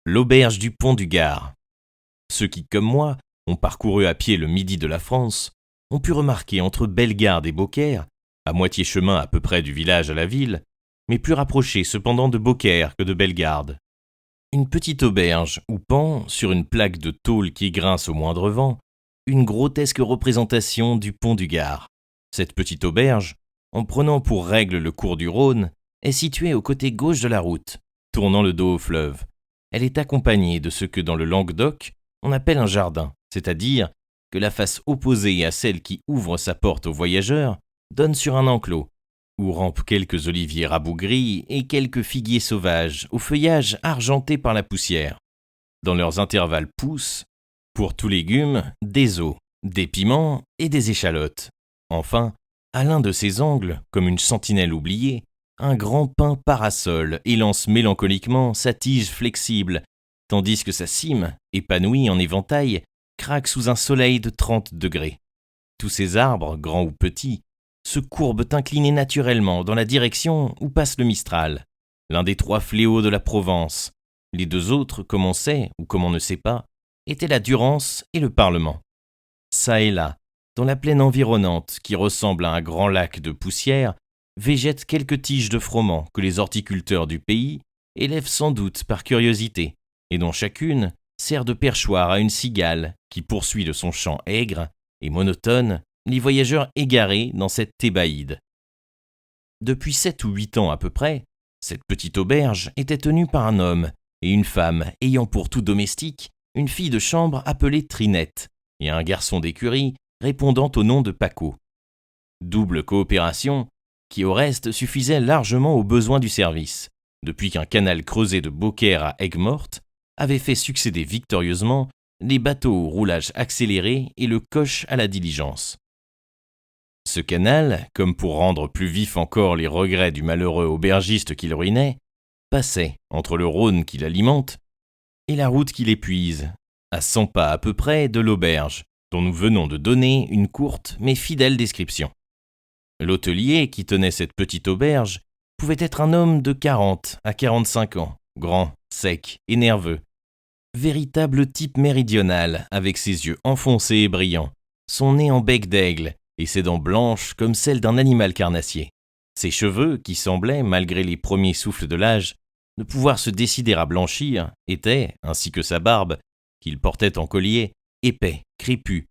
L'auberge du Pont du Gard. Ceux qui, comme moi, ont parcouru à pied le midi de la France, ont pu remarquer entre Bellegarde et Beaucaire, à moitié chemin à peu près du village à la ville, mais plus rapproché cependant de Beaucaire que de Bellegarde. Une petite auberge où pend, sur une plaque de tôle qui grince au moindre vent, une grotesque représentation du Pont du Gard. Cette petite auberge, en prenant pour règle le cours du Rhône, est située au côté gauche de la route, tournant le dos au fleuve. Elle est accompagnée de ce que dans le Languedoc, on appelle un jardin, c'est-à-dire que la face opposée à celle qui ouvre sa porte aux voyageurs donne sur un enclos, où rampent quelques oliviers rabougris et quelques figuiers sauvages au feuillage argenté par la poussière. Dans leurs intervalles poussent, pour tout légume, des os, des piments et des échalotes. Enfin, à l'un de ses angles, comme une sentinelle oubliée, un grand pin parasol élance mélancoliquement sa tige flexible, tandis que sa cime, épanouie en éventail, craque sous un soleil de 30 degrés. Tous ces arbres, grands ou petits, se courbent inclinés naturellement dans la direction où passe le Mistral, l'un des 3 fléaux de la Provence. Les 2 autres, comme on sait ou comme on ne sait pas, étaient la Durance et le Parlement. Ça et là, dans la plaine environnante, qui ressemble à un grand lac de poussière, végètent quelques tiges de froment que les horticulteurs du pays élèvent sans doute par curiosité, et dont chacune sert de perchoir à une cigale qui poursuit de son chant aigre et monotone les voyageurs égarés dans cette Thébaïde. Depuis 7 ou 8 ans à peu près, cette petite auberge était tenue par un homme et une femme ayant pour tout domestique une fille de chambre appelée Trinette et un garçon d'écurie répondant au nom de Paco. Double coopération qui au reste suffisait largement aux besoins du service, depuis qu'un canal creusé de Beaucaire à Aigues-Mortes avait fait succéder victorieusement les bateaux au roulage accéléré et le coche à la diligence. Ce canal, comme pour rendre plus vifs encore les regrets du malheureux aubergiste qui le ruinait, passait entre le Rhône qui l'alimente et la route qui l'épuise, à 100 pas à peu près de l'auberge, dont nous venons de donner une courte mais fidèle description. L'hôtelier qui tenait cette petite auberge pouvait être un homme de 40 à 45 ans, grand, sec et nerveux. Véritable type méridional, avec ses yeux enfoncés et brillants, son nez en bec d'aigle et ses dents blanches comme celles d'un animal carnassier. Ses cheveux, qui semblaient, malgré les premiers souffles de l'âge, ne pouvoir se décider à blanchir, étaient, ainsi que sa barbe, qu'il portait en collier, épais, crépus,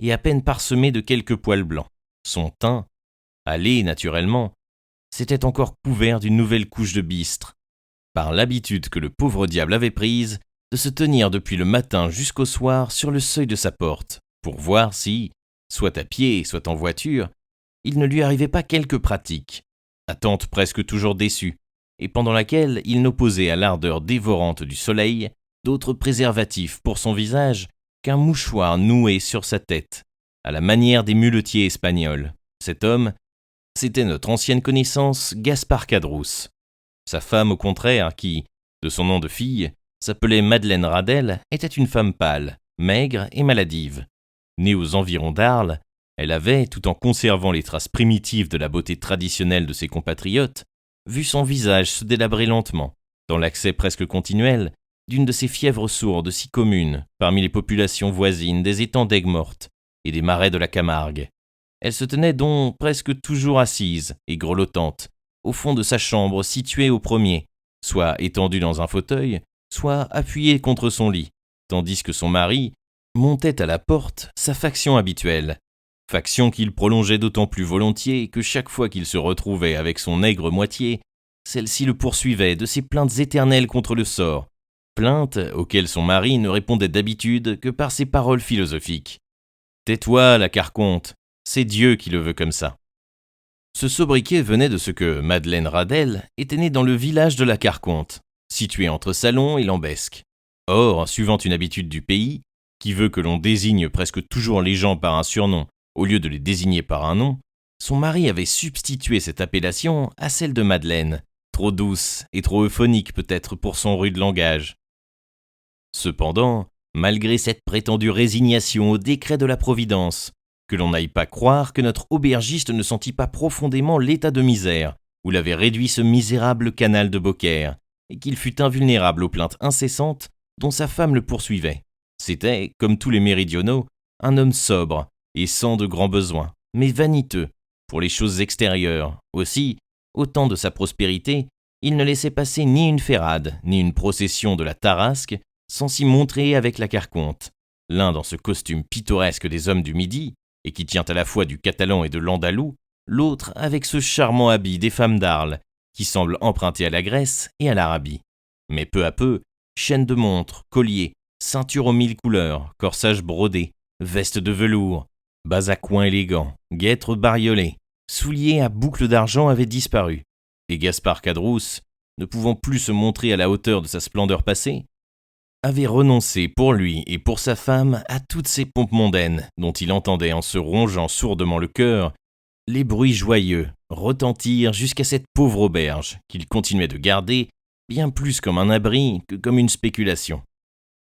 et à peine parsemés de quelques poils blancs. Son teint, hâlé naturellement, s'était encore couvert d'une nouvelle couche de bistre, par l'habitude que le pauvre diable avait prise de se tenir depuis le matin jusqu'au soir sur le seuil de sa porte, pour voir si, soit à pied, soit en voiture, il ne lui arrivait pas quelque pratique, attente presque toujours déçue, et pendant laquelle il n'opposait à l'ardeur dévorante du soleil d'autres préservatifs pour son visage qu'un mouchoir noué sur sa tête, à la manière des muletiers espagnols. Cet homme, c'était notre ancienne connaissance Gaspard Caderousse. Sa femme, au contraire, qui, de son nom de fille, s'appelait Madeleine Radel, était une femme pâle, maigre et maladive. Née aux environs d'Arles, elle avait, tout en conservant les traces primitives de la beauté traditionnelle de ses compatriotes, vu son visage se délabrer lentement, dans l'accès presque continuel d'une de ces fièvres sourdes si communes parmi les populations voisines des étangs d'Aigues-Mortes et des marais de la Camargue. Elle se tenait donc presque toujours assise et grelottante, au fond de sa chambre située au premier, soit étendue dans un fauteuil, soit appuyée contre son lit, tandis que son mari montait à la porte sa faction habituelle, faction qu'il prolongeait d'autant plus volontiers que chaque fois qu'il se retrouvait avec son aigre moitié, celle-ci le poursuivait de ses plaintes éternelles contre le sort, plaintes auxquelles son mari ne répondait d'habitude que par ses paroles philosophiques. « Tais-toi, la carconte, c'est Dieu qui le veut comme ça. » Ce sobriquet venait de ce que Madeleine Radel était née dans le village de la Carconte, situé entre Salon et Lambesc. Or, suivant une habitude du pays, qui veut que l'on désigne presque toujours les gens par un surnom au lieu de les désigner par un nom, son mari avait substitué cette appellation à celle de Madeleine, trop douce et trop euphonique peut-être pour son rude langage. Cependant, malgré cette prétendue résignation au décret de la Providence, que l'on n'aille pas croire que notre aubergiste ne sentit pas profondément l'état de misère où l'avait réduit ce misérable canal de Beaucaire, et qu'il fut invulnérable aux plaintes incessantes dont sa femme le poursuivait. C'était, comme tous les méridionaux, un homme sobre et sans de grands besoins, mais vaniteux pour les choses extérieures. Aussi, au temps de sa prospérité, il ne laissait passer ni une ferrade, ni une procession de la Tarasque sans s'y montrer avec la Carconte, l'un dans ce costume pittoresque des hommes du Midi, et qui tient à la fois du catalan et de l'andalou, l'autre avec ce charmant habit des femmes d'Arles, qui semble emprunté à la Grèce et à l'Arabie. Mais peu à peu, chaînes de montre, colliers, ceinture aux 1000 couleurs, corsage brodé, veste de velours, bas à coins élégants, guêtres bariolées, souliers à boucles d'argent avaient disparu, et Gaspard Caderousse, ne pouvant plus se montrer à la hauteur de sa splendeur passée, avait renoncé pour lui et pour sa femme à toutes ces pompes mondaines dont il entendait en se rongeant sourdement le cœur les bruits joyeux retentir jusqu'à cette pauvre auberge qu'il continuait de garder bien plus comme un abri que comme une spéculation.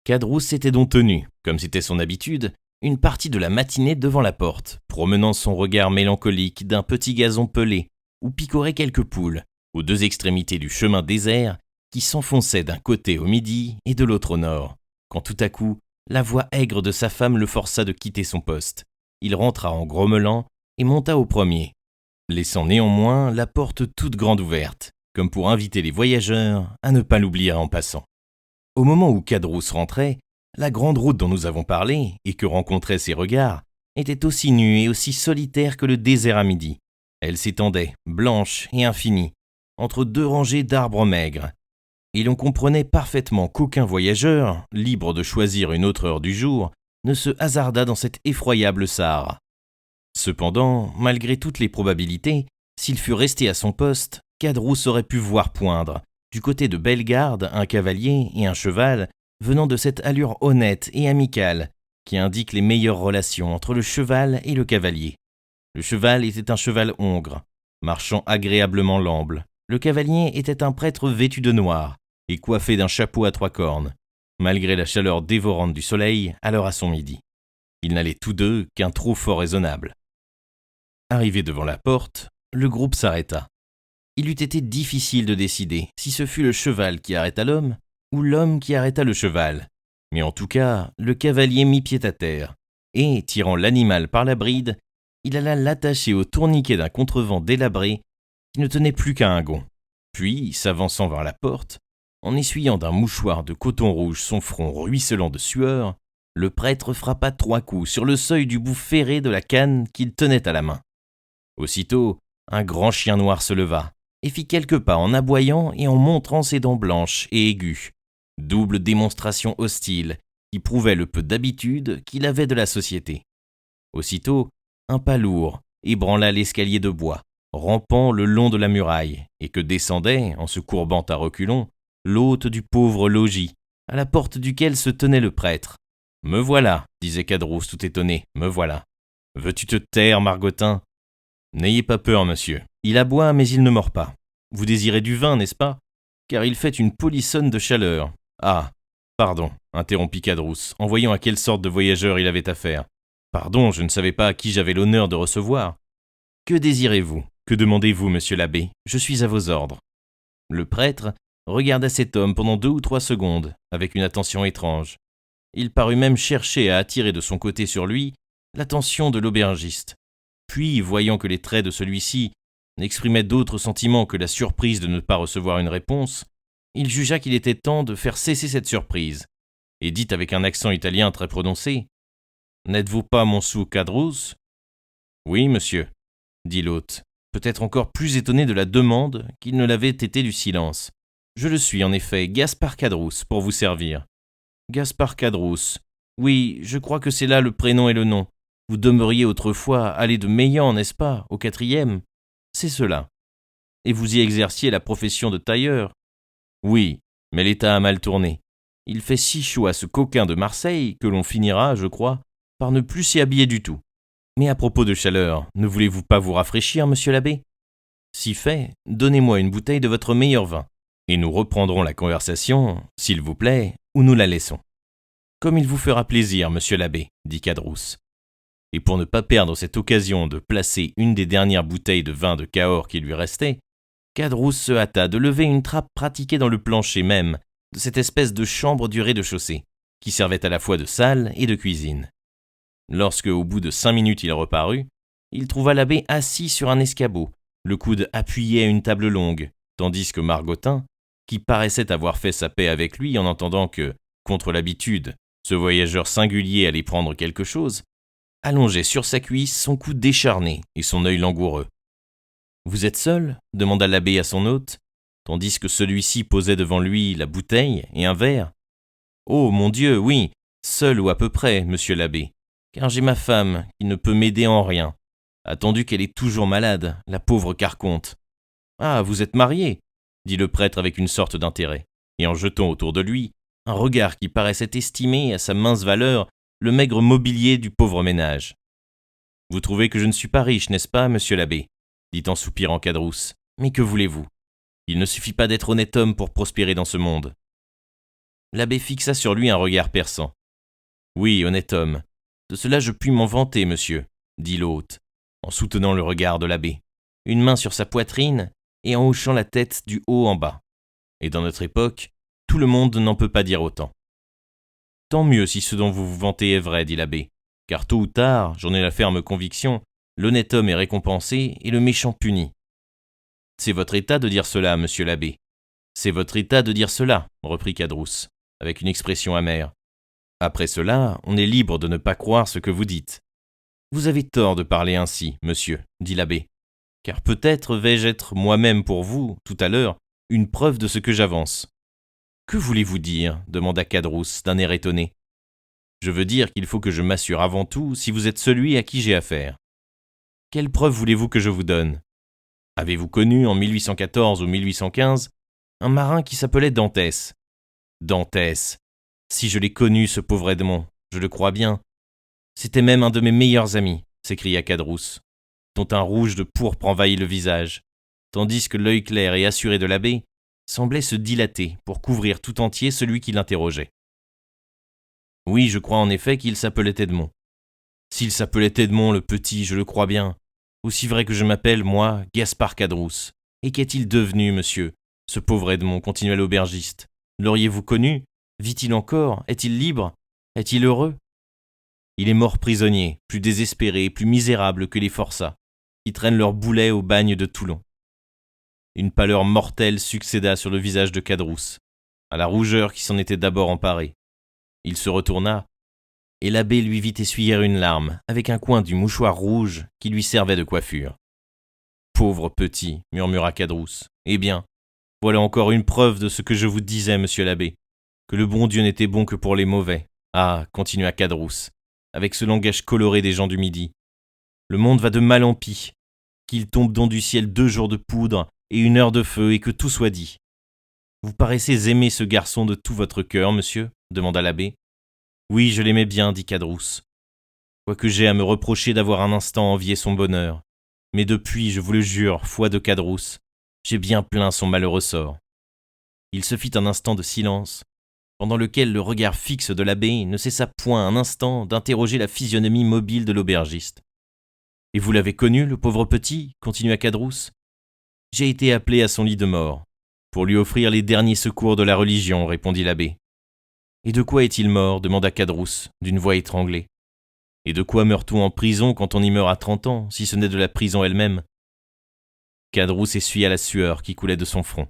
Caderousse s'était donc tenu, comme c'était son habitude, une partie de la matinée devant la porte, promenant son regard mélancolique d'un petit gazon pelé où picoraient quelques poules, aux deux extrémités du chemin désert qui s'enfonçait d'un côté au midi et de l'autre au nord, quand tout à coup, la voix aigre de sa femme le força de quitter son poste. Il rentra en grommelant et monta au premier, laissant néanmoins la porte toute grande ouverte, comme pour inviter les voyageurs à ne pas l'oublier en passant. Au moment où Caderousse rentrait, la grande route dont nous avons parlé et que rencontraient ses regards était aussi nue et aussi solitaire que le désert à midi. Elle s'étendait, blanche et infinie, entre deux rangées d'arbres maigres, et l'on comprenait parfaitement qu'aucun voyageur, libre de choisir une autre heure du jour, ne se hasarda dans cette effroyable Sahara. Cependant, malgré toutes les probabilités, s'il fût resté à son poste, Caderousse aurait pu voir poindre, du côté de Bellegarde, un cavalier et un cheval, venant de cette allure honnête et amicale qui indique les meilleures relations entre le cheval et le cavalier. Le cheval était un cheval hongre, marchant agréablement l'amble. Le cavalier était un prêtre vêtu de noir et coiffé d'un chapeau à 3 cornes, malgré la chaleur dévorante du soleil alors à son midi. Ils n'allaient tous deux qu'un trot fort raisonnable. Arrivé devant la porte, le groupe s'arrêta. Il eût été difficile de décider si ce fut le cheval qui arrêta l'homme ou l'homme qui arrêta le cheval. Mais en tout cas, le cavalier mit pied à terre et, tirant l'animal par la bride, il alla l'attacher au tourniquet d'un contrevent délabré qui ne tenait plus qu'à un gond. Puis, s'avançant vers la porte, en essuyant d'un mouchoir de coton rouge son front ruisselant de sueur, le prêtre frappa 3 coups sur le seuil du bout ferré de la canne qu'il tenait à la main. Aussitôt, un grand chien noir se leva et fit quelques pas en aboyant et en montrant ses dents blanches et aiguës, double démonstration hostile qui prouvait le peu d'habitude qu'il avait de la société. Aussitôt, un pas lourd ébranla l'escalier de bois, rampant le long de la muraille, et que descendait, en se courbant à reculons, l'hôte du pauvre logis, à la porte duquel se tenait le prêtre. « Me voilà, disait Caderousse tout étonné, me voilà. Veux-tu te taire, Margottin ? N'ayez pas peur, monsieur. Il aboie, mais il ne mord pas. Vous désirez du vin, n'est-ce pas ? Car il fait une polissonne de chaleur. Ah, pardon, interrompit Caderousse, en voyant à quelle sorte de voyageur il avait affaire. Pardon, je ne savais pas à qui j'avais l'honneur de recevoir. Que désirez-vous ? Que demandez-vous, monsieur l'abbé ? Je suis à vos ordres. Le prêtre regarda cet homme pendant 2 ou 3 secondes, avec une attention étrange. Il parut même chercher à attirer de son côté sur lui l'attention de l'aubergiste. Puis, voyant que les traits de celui-ci n'exprimaient d'autre sentiment que la surprise de ne pas recevoir une réponse, il jugea qu'il était temps de faire cesser cette surprise, et dit avec un accent italien très prononcé : « N'êtes-vous pas Monsieur Caderousse ? » ?»« Oui, monsieur, » dit l'hôte, peut-être encore plus étonné de la demande qu'il ne l'avait été du silence. « Je le suis, en effet, Gaspard Caderousse, pour vous servir. »« Gaspard Caderousse. Oui, je crois que c'est là le prénom et le nom. Vous demeuriez autrefois allée de Meillan, n'est-ce pas, au 4e ? C'est cela. Et vous y exerciez la profession de tailleur ? Oui, mais l'état a mal tourné. Il fait si chaud à ce coquin de Marseille que l'on finira, je crois, par ne plus s'y habiller du tout. Mais à propos de chaleur, ne voulez-vous pas vous rafraîchir, monsieur l'abbé ? Si fait, donnez-moi une bouteille de votre meilleur vin, et nous reprendrons la conversation, s'il vous plaît, où nous la laissons. Comme il vous fera plaisir, monsieur l'abbé, dit Caderousse. Et pour ne pas perdre cette occasion de placer une des dernières bouteilles de vin de Cahors qui lui restait, Caderousse se hâta de lever une trappe pratiquée dans le plancher même de cette espèce de chambre du rez-de-chaussée, qui servait à la fois de salle et de cuisine. Lorsque, au bout de 5 minutes, il reparut, il trouva l'abbé assis sur un escabeau, le coude appuyé à une table longue, tandis que Margottin, qui paraissait avoir fait sa paix avec lui en entendant que, contre l'habitude, ce voyageur singulier allait prendre quelque chose, allongeait sur sa cuisse son cou décharné et son œil langoureux. « Vous êtes seul » demanda l'abbé à son hôte, tandis que celui-ci posait devant lui la bouteille et un verre. « Oh, mon Dieu, oui, seul ou à peu près, monsieur l'abbé, car j'ai ma femme qui ne peut m'aider en rien, attendu qu'elle est toujours malade, la pauvre carconte. »« Ah, vous êtes marié » dit le prêtre avec une sorte d'intérêt, et en jetant autour de lui un regard qui paraissait estimer à sa mince valeur le maigre mobilier du pauvre ménage. « Vous trouvez que je ne suis pas riche, n'est-ce pas, monsieur l'abbé ?» dit en soupirant Caderousse. « Mais que voulez-vous ? Il ne suffit pas d'être honnête homme pour prospérer dans ce monde. » L'abbé fixa sur lui un regard perçant. « Oui, honnête homme, de cela je puis m'en vanter, monsieur, » dit l'hôte, en soutenant le regard de l'abbé, une main sur sa poitrine et en hochant la tête du haut en bas. Et dans notre époque, tout le monde n'en peut pas dire autant. « Tant mieux si ce dont vous vous vantez est vrai, dit l'abbé, car tôt ou tard, j'en ai la ferme conviction, l'honnête homme est récompensé et le méchant puni. » « C'est votre état de dire cela, monsieur l'abbé. C'est votre état de dire cela, reprit Caderousse, avec une expression amère. Après cela, on est libre de ne pas croire ce que vous dites. Vous avez tort de parler ainsi, monsieur, dit l'abbé, car peut-être vais-je être moi-même pour vous, tout à l'heure, une preuve de ce que j'avance. Que voulez-vous dire ? Demanda Caderousse d'un air étonné. Je veux dire qu'il faut que je m'assure avant tout si vous êtes celui à qui j'ai affaire. Quelle preuve voulez-vous que je vous donne ? Avez-vous connu, en 1814 ou 1815, un marin qui s'appelait Dantès ? Dantès, si je l'ai connu, ce pauvre Edmond, je le crois bien. C'était même un de mes meilleurs amis, s'écria Caderousse, dont un rouge de pourpre envahit le visage, tandis que l'œil clair et assuré de l'abbé semblait se dilater pour couvrir tout entier celui qui l'interrogeait. Oui, je crois en effet qu'il s'appelait Edmond. S'il s'appelait Edmond le petit, je le crois bien. Aussi vrai que je m'appelle, moi, Gaspard Caderousse. Et qu'est-il devenu, monsieur, ce pauvre Edmond, continua l'aubergiste. L'auriez-vous connu ? Vit-il encore ? Est-il libre ? Est-il heureux ? Il est mort prisonnier, plus désespéré, plus misérable que les forçats, qui traînent leurs boulets au bagne de Toulon. Une pâleur mortelle succéda sur le visage de Caderousse, à la rougeur qui s'en était d'abord emparée. Il se retourna, et l'abbé lui vit essuyer une larme avec un coin du mouchoir rouge qui lui servait de coiffure. « Pauvre petit » murmura Caderousse. « Eh bien, voilà encore une preuve de ce que je vous disais, monsieur l'abbé, que le bon Dieu n'était bon que pour les mauvais. Ah, continua Caderousse, avec ce langage coloré des gens du Midi. Le monde va de mal en pis, qu'il tombe donc du ciel 2 jours de poudre et 1 heure de feu, et que tout soit dit. Vous paraissez aimer ce garçon de tout votre cœur, monsieur ? Demanda l'abbé. Oui, je l'aimais bien, dit Caderousse. Quoique j'ai à me reprocher d'avoir un instant envié son bonheur. Mais depuis, je vous le jure, foi de Caderousse, j'ai bien plaint son malheureux sort. Il se fit un instant de silence, pendant lequel le regard fixe de l'abbé ne cessa point un instant d'interroger la physionomie mobile de l'aubergiste. « Et vous l'avez connu, le pauvre petit » continua Caderousse. « J'ai été appelé à son lit de mort, pour lui offrir les derniers secours de la religion, répondit l'abbé. « Et de quoi est-il mort » demanda Caderousse, d'une voix étranglée. « Et de quoi meurt-on en prison quand on y meurt à 30 ans, si ce n'est de la prison elle-même » Caderousse essuya la sueur qui coulait de son front.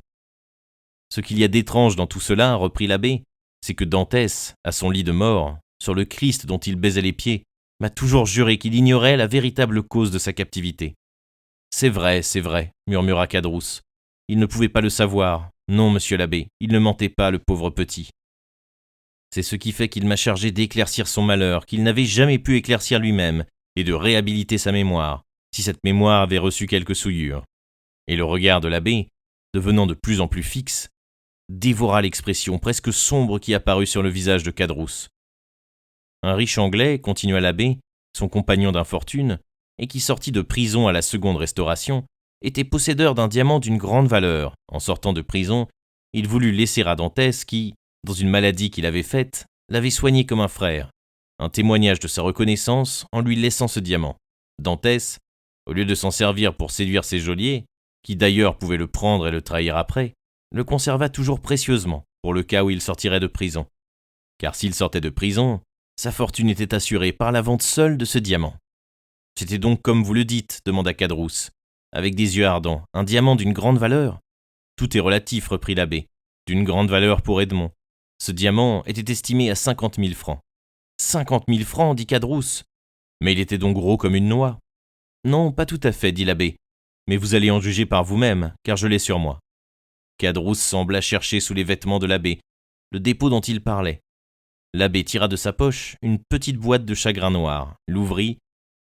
« Ce qu'il y a d'étrange dans tout cela, reprit l'abbé, c'est que Dantès, à son lit de mort, sur le Christ dont il baisait les pieds, m'a toujours juré qu'il ignorait la véritable cause de sa captivité. »« C'est vrai, murmura Caderousse. Il ne pouvait pas le savoir. Non, monsieur l'abbé, il ne mentait pas, le pauvre petit. C'est ce qui fait qu'il m'a chargé d'éclaircir son malheur, qu'il n'avait jamais pu éclaircir lui-même, et de réhabiliter sa mémoire, si cette mémoire avait reçu quelque souillure. » Et le regard de l'abbé, devenant de plus en plus fixe, dévora l'expression presque sombre qui apparut sur le visage de Caderousse. Un riche Anglais, continua l'abbé, son compagnon d'infortune, et qui sortit de prison à la seconde restauration, était possédeur d'un diamant d'une grande valeur. En sortant de prison, il voulut laisser à Dantès qui, dans une maladie qu'il avait faite, l'avait soigné comme un frère, un témoignage de sa reconnaissance en lui laissant ce diamant. Dantès, au lieu de s'en servir pour séduire ses geôliers, qui d'ailleurs pouvait le prendre et le trahir après, le conserva toujours précieusement pour le cas où il sortirait de prison. Car s'il sortait de prison, sa fortune était assurée par la vente seule de ce diamant. C'était donc comme vous le dites, demanda Caderousse, avec des yeux ardents, un diamant d'une grande valeur. Tout est relatif, reprit l'abbé, d'une grande valeur pour Edmond. Ce diamant était estimé à 50 000 francs. 50 000 francs, dit Caderousse. Mais il était donc gros comme une noix. Non, pas tout à fait, dit l'abbé, mais vous allez en juger par vous-même, car je l'ai sur moi. Caderousse sembla chercher sous les vêtements de l'abbé le dépôt dont il parlait. L'abbé tira de sa poche une petite boîte de chagrin noir, l'ouvrit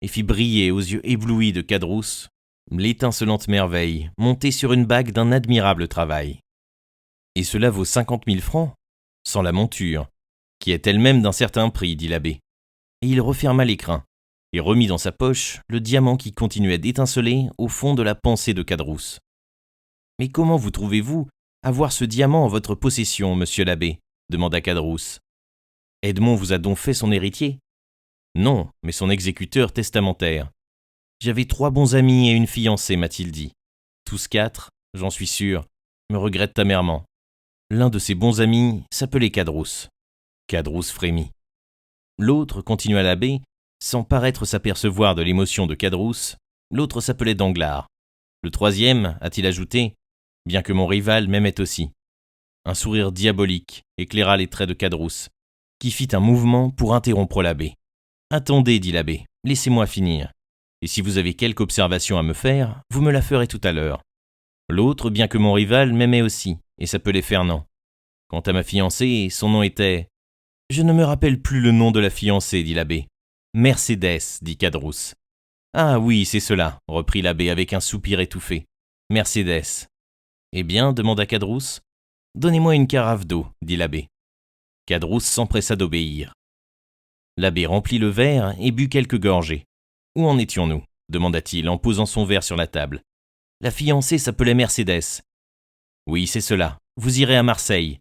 et fit briller aux yeux éblouis de Caderousse l'étincelante merveille montée sur une bague d'un admirable travail. Et cela vaut 50 000 francs, sans la monture, qui est elle-même d'un certain prix, dit l'abbé. Et il referma l'écrin et remit dans sa poche le diamant qui continuait d'étinceler au fond de la pensée de Caderousse. « Mais comment vous trouvez-vous avoir ce diamant en votre possession, monsieur l'abbé » demanda Caderousse. « Edmond vous a donc fait son héritier ?»« Non, mais son exécuteur testamentaire. J'avais 3 bons amis et une fiancée, m'a-t-il dit. Tous 4, j'en suis sûr, me regrettent amèrement. L'un de ses bons amis s'appelait Caderousse. » Caderousse frémit. L'autre, continua l'abbé, sans paraître s'apercevoir de l'émotion de Caderousse, l'autre s'appelait Danglars. Le troisième, a-t-il ajouté, bien que mon rival m'aimait aussi. Un sourire diabolique éclaira les traits de Caderousse, qui fit un mouvement pour interrompre l'abbé. « Attendez, dit l'abbé, laissez-moi finir. Et si vous avez quelque observation à me faire, vous me la ferez tout à l'heure. L'autre, bien que mon rival, m'aimait aussi, et s'appelait Fernand. Quant à ma fiancée, son nom était... Je ne me rappelle plus le nom de la fiancée, dit l'abbé. Mercédès, dit Caderousse. Ah oui, c'est cela, reprit l'abbé avec un soupir étouffé. Mercédès. Eh bien, demanda Caderousse. Donnez-moi une carafe d'eau, dit l'abbé. Caderousse s'empressa d'obéir. L'abbé remplit le verre et but quelques gorgées. Où en étions-nous ? Demanda-t-il en posant son verre sur la table. La fiancée s'appelait Mercédès. Oui, c'est cela. Vous irez à Marseille.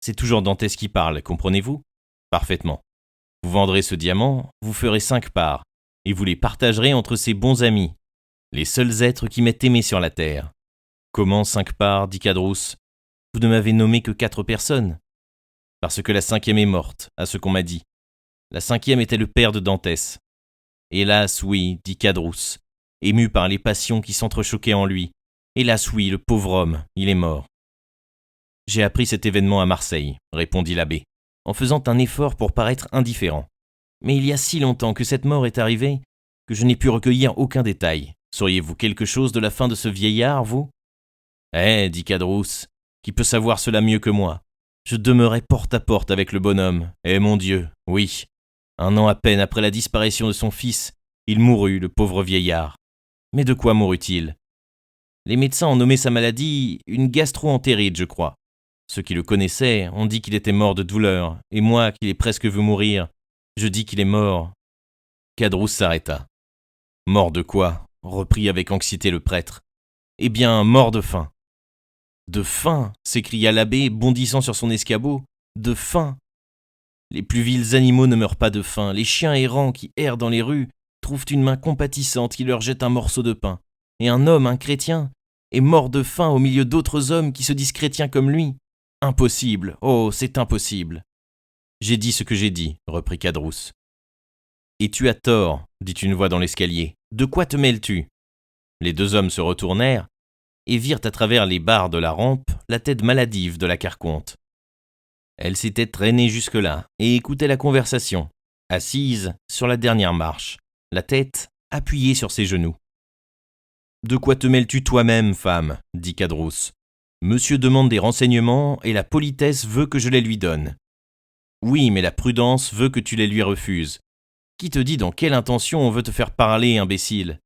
C'est toujours Dantès qui parle, comprenez-vous ? Parfaitement. Vous vendrez ce diamant, vous ferez 5 parts, et vous les partagerez entre ses bons amis, les seuls êtres qui m'aient aimé sur la terre. Comment 5 parts, dit Caderousse ? Vous ne m'avez nommé que 4 personnes. Parce que la 5e est morte, à ce qu'on m'a dit. La 5e était le père de Dantès. Hélas, oui, dit Caderousse, ému par les passions qui s'entrechoquaient en lui. Hélas, oui, le pauvre homme, il est mort. J'ai appris cet événement à Marseille, répondit l'abbé, en faisant un effort pour paraître indifférent. Mais il y a si longtemps que cette mort est arrivée que je n'ai pu recueillir aucun détail. Sauriez-vous quelque chose de la fin de ce vieillard, vous ? Dit Caderousse, qui peut savoir cela mieux que moi ? Je demeurais porte à porte avec le bonhomme. Mon Dieu, oui. 1 an à peine après la disparition de son fils, il mourut, le pauvre vieillard. Mais de quoi mourut-il ? Les médecins ont nommé sa maladie une gastro-entérite, je crois. Ceux qui le connaissaient ont dit qu'il était mort de douleur, et moi, qui l'ai presque vu mourir, je dis qu'il est mort. Caderousse s'arrêta. Mort de quoi ? Reprit avec anxiété le prêtre. Eh bien, mort de faim. De faim ? S'écria l'abbé, bondissant sur son escabeau. De faim ? Les plus vils animaux ne meurent pas de faim. Les chiens errants qui errent dans les rues trouvent une main compatissante qui leur jette un morceau de pain. Et un homme, un chrétien, est mort de faim au milieu d'autres hommes qui se disent chrétiens comme lui. Impossible, oh, c'est impossible. J'ai dit ce que j'ai dit, reprit Caderousse. Et tu as tort, dit une voix dans l'escalier. De quoi te mêles-tu ? Les 2 hommes se retournèrent et virent à travers les barres de la rampe la tête maladive de la carconte. Elle s'était traînée jusque-là et écoutait la conversation, assise sur la dernière marche, la tête appuyée sur ses genoux. « De quoi te mêles-tu toi-même, femme ?» dit Caderousse. « Monsieur demande des renseignements et la politesse veut que je les lui donne. Oui, mais la prudence veut que tu les lui refuses. Qui te dit dans quelle intention on veut te faire parler, imbécile ?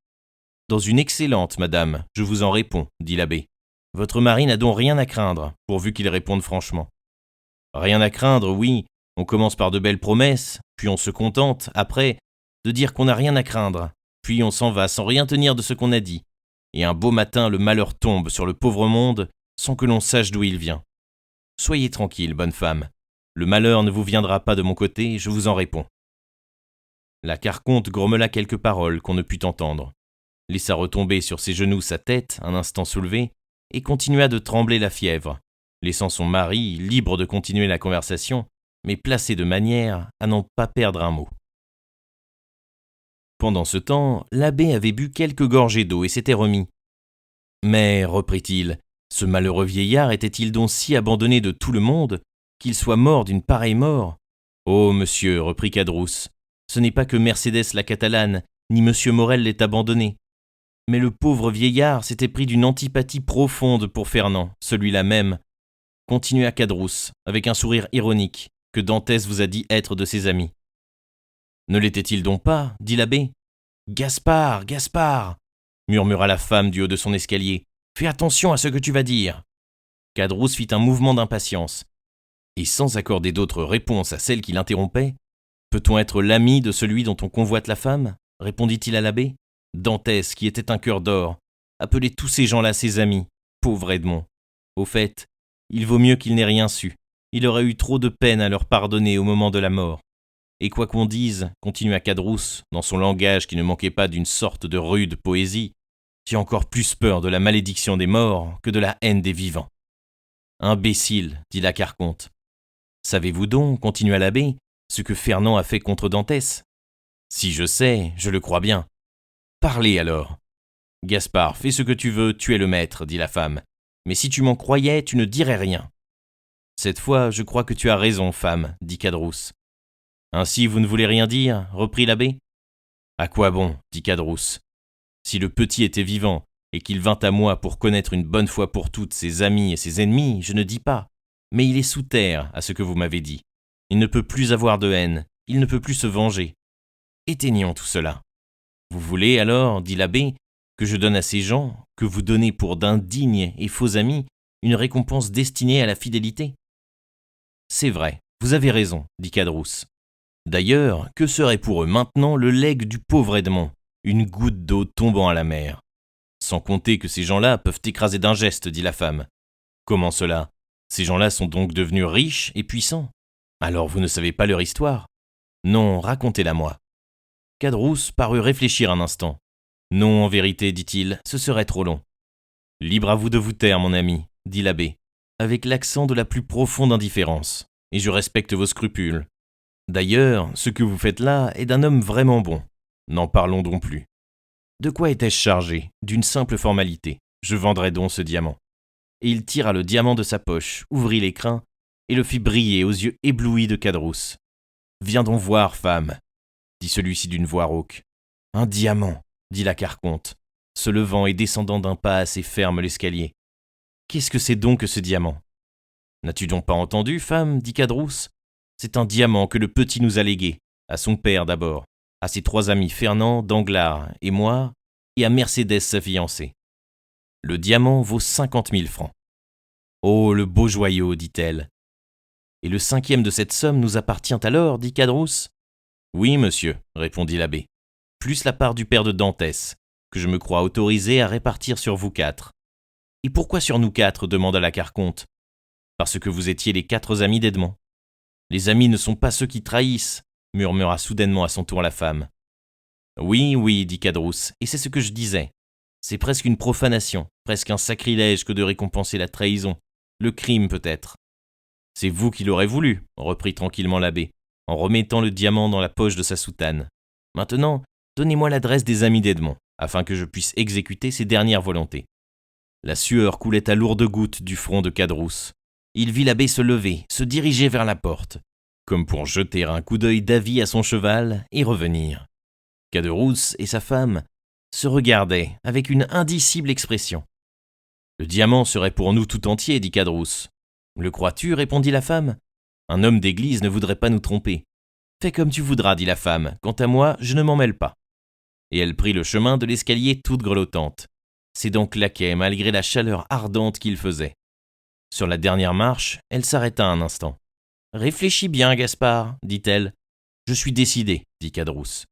Dans une excellente, madame, je vous en réponds, dit l'abbé. Votre mari n'a donc rien à craindre, pourvu qu'il réponde franchement. Rien à craindre, oui, on commence par de belles promesses, puis on se contente, après, de dire qu'on n'a rien à craindre, puis on s'en va sans rien tenir de ce qu'on a dit. Et un beau matin, le malheur tombe sur le pauvre monde sans que l'on sache d'où il vient. Soyez tranquille, bonne femme. Le malheur ne vous viendra pas de mon côté, je vous en réponds. La carconte grommela quelques paroles qu'on ne put entendre. laissa retomber sur ses genoux sa tête, un instant soulevée, et continua de trembler la fièvre, laissant son mari libre de continuer la conversation, mais placé de manière à n'en pas perdre un mot. Pendant ce temps, l'abbé avait bu quelques gorgées d'eau et s'était remis. « Mais, reprit-il, ce malheureux vieillard était-il donc si abandonné de tout le monde qu'il soit mort d'une pareille mort ? Oh, monsieur, reprit Caderousse, ce n'est pas que Mercédès la Catalane, ni monsieur Morel l'ait abandonné. Mais le pauvre vieillard s'était pris d'une antipathie profonde pour Fernand, celui-là même, continua Caderousse, avec un sourire ironique, que Dantès vous a dit être de ses amis. Ne l'était-il donc pas, dit l'abbé. Gaspard, Gaspard, murmura la femme du haut de son escalier, fais attention à ce que tu vas dire. Caderousse fit un mouvement d'impatience, et sans accorder d'autre réponse à celle qui l'interrompait, peut-on être l'ami de celui dont on convoite la femme, répondit-il à l'abbé. Dantès, qui était un cœur d'or, appelait tous ces gens-là ses amis, pauvre Edmond. Au fait, il vaut mieux qu'il n'ait rien su. Il aurait eu trop de peine à leur pardonner au moment de la mort. Et quoi qu'on dise, continua Caderousse, dans son langage qui ne manquait pas d'une sorte de rude poésie, j'ai encore plus peur de la malédiction des morts que de la haine des vivants. Imbécile, dit la Carconte. Savez-vous donc, continua l'abbé, ce que Fernand a fait contre Dantès ? Si je sais, je le crois bien. Parlez alors. Gaspard, fais ce que tu veux, tu es le maître, dit la femme. Mais si tu m'en croyais, tu ne dirais rien. Cette fois, je crois que tu as raison, femme, dit Caderousse. Ainsi, vous ne voulez rien dire, reprit l'abbé. À quoi bon, dit Caderousse. Si le petit était vivant et qu'il vint à moi pour connaître une bonne fois pour toutes ses amis et ses ennemis, je ne dis pas. Mais il est sous terre à ce que vous m'avez dit. Il ne peut plus avoir de haine, il ne peut plus se venger. Éteignons tout cela. Vous voulez alors, dit l'abbé, que je donne à ces gens, que vous donnez pour d'indignes et faux amis, une récompense destinée à la fidélité ? C'est vrai, vous avez raison, dit Caderousse. D'ailleurs, que serait pour eux maintenant le legs du pauvre Edmond, une goutte d'eau tombant à la mer ? Sans compter que ces gens-là peuvent écraser d'un geste, dit la femme. Comment cela ? Ces gens-là sont donc devenus riches et puissants. Alors vous ne savez pas leur histoire ? Non, racontez-la moi. Caderousse parut réfléchir un instant. Non, en vérité, dit-il, ce serait trop long. Libre à vous de vous taire, mon ami, dit l'abbé, avec l'accent de la plus profonde indifférence, et je respecte vos scrupules. D'ailleurs, ce que vous faites là est d'un homme vraiment bon. N'en parlons donc plus. De quoi étais-je chargé ? D'une simple formalité. Je vendrai donc ce diamant. Et il tira le diamant de sa poche, ouvrit l'écrin, et le fit briller aux yeux éblouis de Caderousse. Viens donc voir, femme, dit celui-ci d'une voix rauque. Un diamant, dit la Carconte, se levant et descendant d'un pas assez ferme l'escalier. Qu'est-ce que c'est donc que ce diamant ? N'as-tu donc pas entendu, femme, dit Caderousse ? C'est un diamant que le petit nous a légué, à son père d'abord, à ses 3 amis Fernand, Danglars et moi, et à Mercédès sa fiancée. Le diamant vaut 50 000 francs. Oh, le beau joyau, dit-elle. Et le 5e de cette somme nous appartient alors, dit Caderousse. Oui, monsieur, répondit l'abbé, plus la part du père de Dantès, que je me crois autorisé à répartir sur vous 4. Et pourquoi sur nous 4 demanda la Carconte. Parce que vous étiez les 4 amis d'Edmond. Les amis ne sont pas ceux qui trahissent, murmura soudainement à son tour la femme. Oui, oui, dit Caderousse, et c'est ce que je disais. C'est presque une profanation, presque un sacrilège que de récompenser la trahison, le crime peut-être. C'est vous qui l'aurez voulu, reprit tranquillement l'abbé, en remettant le diamant dans la poche de sa soutane. Maintenant, donnez-moi l'adresse des amis d'Edmond, afin que je puisse exécuter ses dernières volontés. La sueur coulait à lourdes gouttes du front de Caderousse. Il vit l'abbé se lever, se diriger vers la porte, comme pour jeter un coup d'œil d'avis à son cheval et revenir. Caderousse et sa femme se regardaient avec une indicible expression. Le diamant serait pour nous tout entier, dit Caderousse. Le crois-tu, répondit la femme. Un homme d'église ne voudrait pas nous tromper. Fais comme tu voudras, dit la femme. Quant à moi, je ne m'en mêle pas. Et elle prit le chemin de l'escalier toute grelottante. Ses dents claquaient malgré la chaleur ardente qu'il faisait. Sur la dernière marche, elle s'arrêta un instant. « Réfléchis bien, Gaspard, dit-elle. Je suis décidé, dit Caderousse.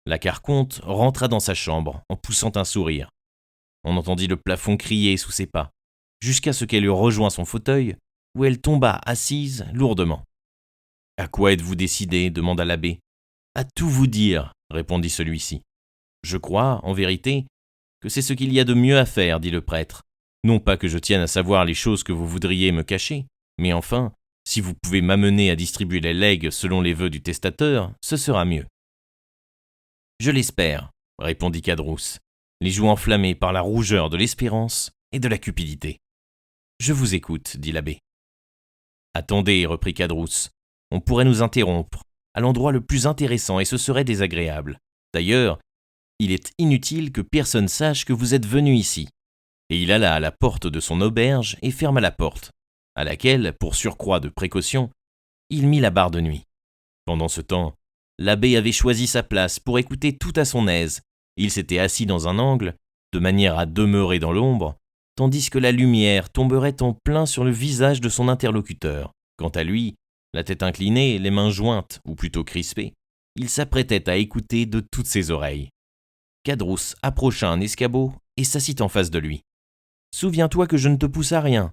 La Carconte rentra dans sa chambre en poussant un sourire. On entendit le plafond crier sous ses pas, jusqu'à ce qu'elle eût rejoint son fauteuil, où elle tomba assise lourdement. « À quoi êtes-vous décidé ? demanda l'abbé. « À tout vous dire, répondit celui-ci. Je crois, en vérité, que c'est ce qu'il y a de mieux à faire, dit le prêtre. Non pas que je tienne à savoir les choses que vous voudriez me cacher, mais enfin, si vous pouvez m'amener à distribuer les legs selon les vœux du testateur, ce sera mieux. Je l'espère, répondit Cadrousse, les joues enflammées par la rougeur de l'espérance et de la cupidité. Je vous écoute, dit l'abbé. Attendez, reprit Cadrousse, on pourrait nous interrompre, à l'endroit le plus intéressant, et ce serait désagréable. D'ailleurs, il est inutile que personne sache que vous êtes venu ici. Et il alla à la porte de son auberge et ferma la porte, à laquelle, pour surcroît de précaution, il mit la barre de nuit. Pendant ce temps, l'abbé avait choisi sa place pour écouter tout à son aise. Il s'était assis dans un angle, de manière à demeurer dans l'ombre, tandis que la lumière tomberait en plein sur le visage de son interlocuteur. Quant à lui, la tête inclinée, les mains jointes, ou plutôt crispées, il s'apprêtait à écouter de toutes ses oreilles. Cadrousse approcha un escabeau et s'assit en face de lui. « Souviens-toi que je ne te pousse à rien »,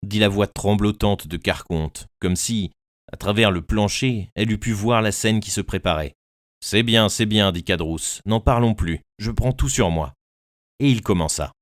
dit la voix tremblotante de Carconte, comme si, à travers le plancher, elle eût pu voir la scène qui se préparait. « C'est bien, dit Cadrousse, n'en parlons plus, je prends tout sur moi. » Et il commença.